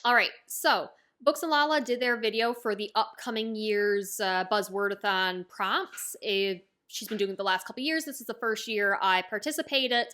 All right, so Books and Lala did their video for the upcoming year's Buzzwordathon prompts. She's been doing it the last couple years. This is the first year I participated,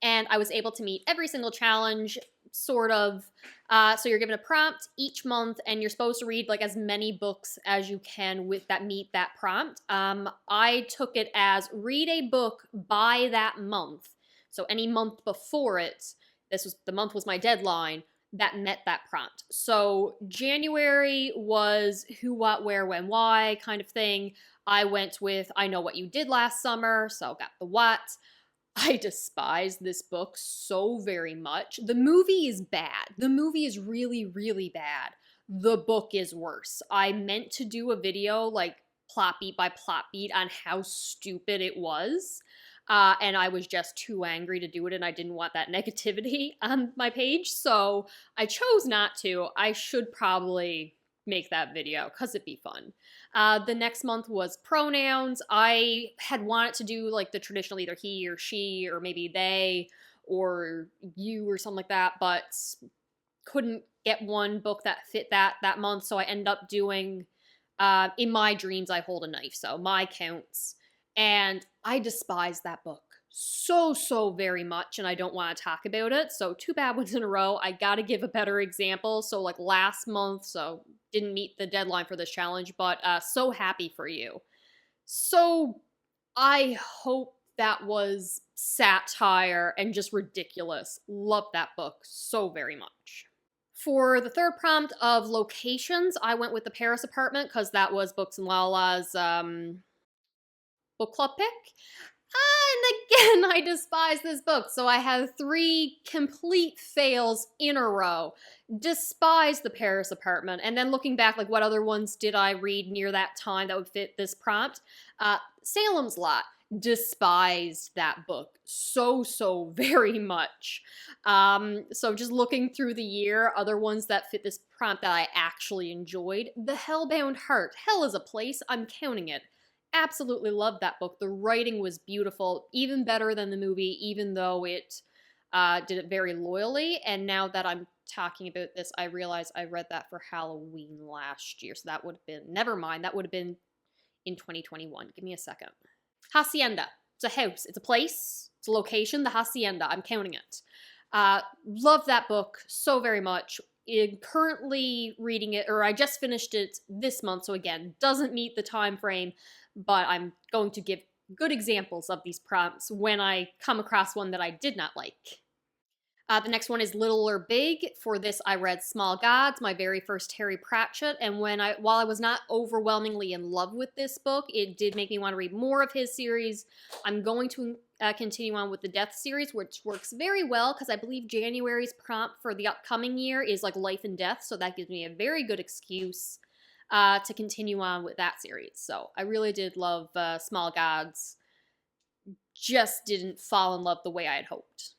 and I was able to meet every single challenge, sort of. So you're given a prompt each month, and you're supposed to read like as many books as you can with that meet that prompt. I took it as read a book by that month. So any month before it, the month was my deadline, that met that prompt. So January was who, what, where, when, why kind of thing. I went with I Know What You Did Last Summer, so got the what. I despise this book so very much. The movie is bad. The movie is really, really bad. The book is worse. I meant to do a video, like, plot beat by plot beat on how stupid it was. And I was just too angry to do it, and I didn't want that negativity on my page, so I chose not to. I should probably make that video, because it'd be fun. The next month was pronouns. I had wanted to do, like, the traditional either he or she, or maybe they, or you, or something like that, but couldn't get one book that fit that month, so I ended up doing, In My Dreams I Hold a Knife, so my counts. And I despise that book so very much, and I don't want to talk about it. So 2 bad ones in a row. I gotta give a better example. So like last month, so didn't meet the deadline for this challenge, but So Happy for You. So I hope that was satire and just ridiculous. Love that book so very much. For the third prompt of locations, I went with the Paris apartment because that was Books and Lala's book club pick. And again, I despise this book. So I have 3 complete fails in a row. Despise the Paris apartment. And then looking back, like what other ones did I read near that time that would fit this prompt? Salem's Lot. Despised that book so very much. So just looking through the year, other ones that fit this prompt that I actually enjoyed. The Hellbound Heart. Hell is a place. I'm counting it. Absolutely loved that book. The writing was beautiful, even better than the movie, even though it did it very loyally. And now that I'm talking about this, I realize I read that for Halloween last year. So that would have been, never mind, that would have been in 2021. Give me a second. Hacienda. It's a house. It's a place. It's a location. The Hacienda. I'm counting it. Love that book so very much. Currently reading it, or I just finished it this month, so again, doesn't meet the time frame, but I'm going to give good examples of these prompts when I come across one that I did not like. The next one is Little or Big. For this, I read Small Gods, my very first Terry Pratchett, and while I was not overwhelmingly in love with this book, it did make me want to read more of his series. I'm going to continue on with the Death series, which works very well because I believe January's prompt for the upcoming year is like life and death, so that gives me a very good excuse to continue on with that series. So I really did love Small Gods. Just didn't fall in love the way I had hoped.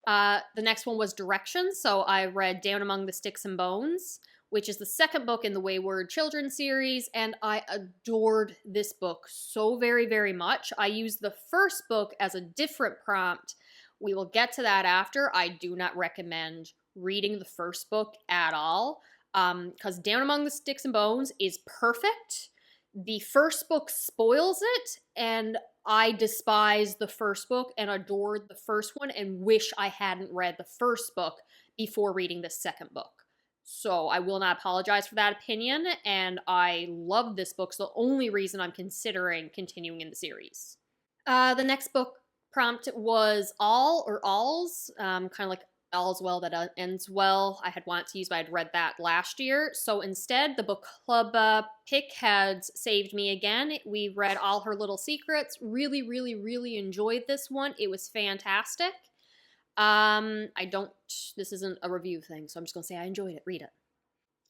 The next one was Directions, so I read Down Among the Sticks and Bones, which is the second book in the Wayward Children series, and I adored this book so very much. I used the first book as a different prompt. We will get to that after. I do not recommend reading the first book at all, because Down Among the Sticks and Bones is perfect. The first book spoils it, and I despise the first book and adored the first one and wish I hadn't read the first book before reading the second book. So I will not apologize for that opinion, and I love this book, so the only reason I'm considering continuing in the series. The next book prompt was All or Alls, kind of like All's Well That Ends Well. I had wanted to use, but I had read that last year. So instead, the book club pick had saved me again. We read All Her Little Secrets. Really enjoyed this one. It was fantastic. This isn't a review thing, so I'm just gonna say I enjoyed it. Read it.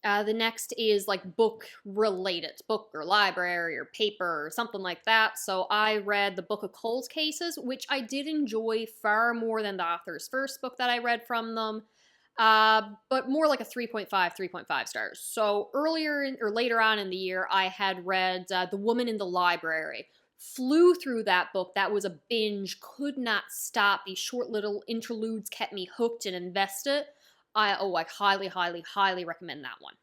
The next is like book related, book or library or paper or something like that. So I read the Book of Cold Cases, which I did enjoy far more than the author's first book that I read from them, but more like a 3.5 stars. So later on in the year, I had read The Woman in the Library. Flew through that book. That was a binge, could not stop. These short little interludes kept me hooked and invested. I highly, highly, highly recommend that one.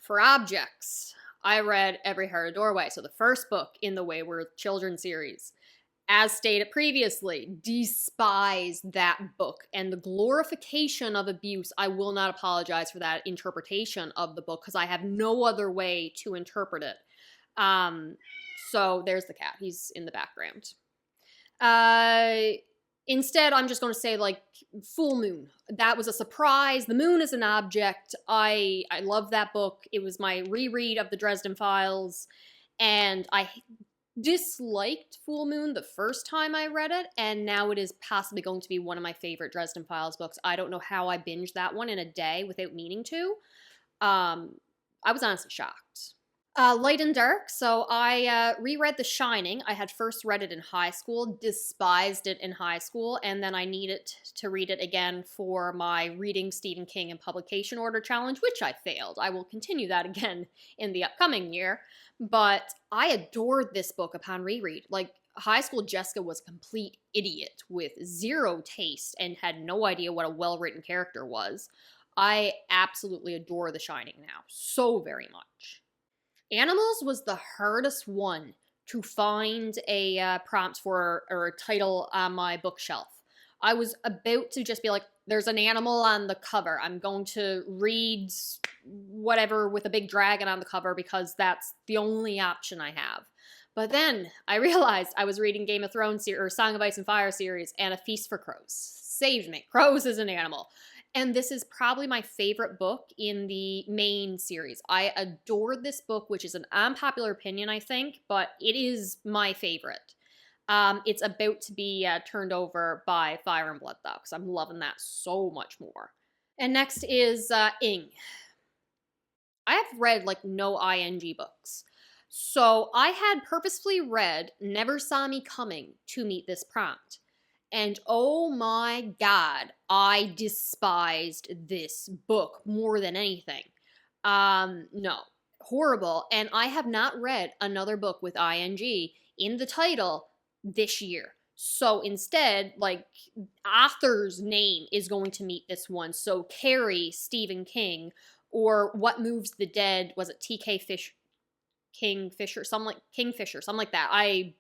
For objects, I read Every Heart a Doorway, so the first book in the Wayward Children series. As stated previously, despise that book and the glorification of abuse. I will not apologize for that interpretation of the book because I have no other way to interpret it. So there's the cat. He's in the background. Instead, I'm just going to say, like, Full Moon. That was a surprise. The moon is an object. I love that book. It was my reread of the Dresden Files, and I disliked Full Moon the first time I read it, and now it is possibly going to be one of my favorite Dresden Files books. I don't know how I binged that one in a day without meaning to. I was honestly shocked. Light and Dark. So I reread The Shining. I had first read it in high school, despised it in high school, and then I needed to read it again for my Reading Stephen King in Publication Order challenge, which I failed. I will continue that again in the upcoming year. But I adored this book upon reread. Like, high school Jessica was a complete idiot with zero taste and had no idea what a well-written character was. I absolutely adore The Shining now, so very much. Animals was the hardest one to find a prompt for or a title on my bookshelf. I was about to just be like, there's an animal on the cover. I'm going to read whatever with a big dragon on the cover because that's the only option I have. But then I realized I was reading Game of Thrones or Song of Ice and Fire series, and A Feast for Crows saved me. Crows is an animal. And this is probably my favorite book in the main series. I adored this book, which is an unpopular opinion, I think, but it is my favorite. It's about to be turned over by Fire and Blood, though, because I'm loving that so much more. And next is Ing. I have read, like, no ING books. So I had purposefully read Never Saw Me Coming to meet this prompt. And oh my god, I despised this book more than anything. No, horrible. And I have not read another book with ING in the title this year. So instead, like, author's name is going to meet this one. So Carrie, Stephen King, or What Moves the Dead, was it TK Kingfisher, something like that.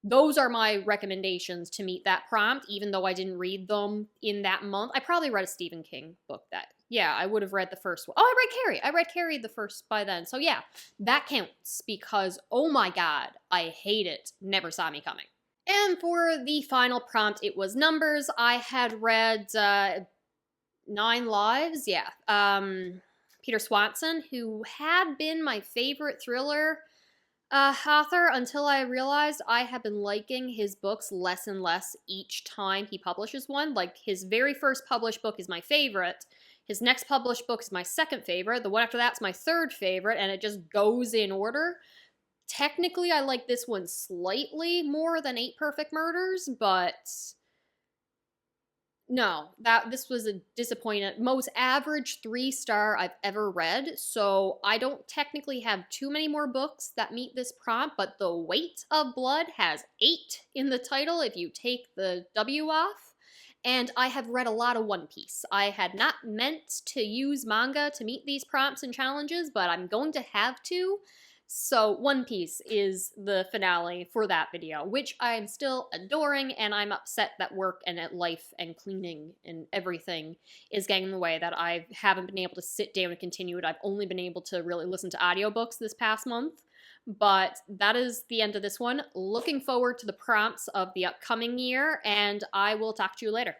Those are my recommendations to meet that prompt, even though I didn't read them in that month. I probably read a Stephen King book I would have read the first one. Oh, I read Carrie the first by then. So yeah, that counts because, oh my god, I hate it. Never Saw Me Coming. And for the final prompt, it was numbers. I had read 9 Lives, Peter Swanson, who had been my favorite thriller author until I realized I have been liking his books less and less each time he publishes one. Like, his very first published book is my favorite. His next published book is my second favorite. The one after that's my third favorite, and it just goes in order. Technically, I like this one slightly more than 8 Perfect Murders, but no, this was a disappointment. Most average 3-star I've ever read, so I don't technically have too many more books that meet this prompt, but The Weight of Blood has 8 in the title if you take the W off, and I have read a lot of One Piece. I had not meant to use manga to meet these prompts and challenges, but I'm going to have to. So One Piece is the finale for that video, which I'm still adoring, and I'm upset that work and at life and cleaning and everything is getting in the way that I haven't been able to sit down and continue it. I've only been able to really listen to audiobooks this past month, but that is the end of this one. Looking forward to the prompts of the upcoming year, and I will talk to you later.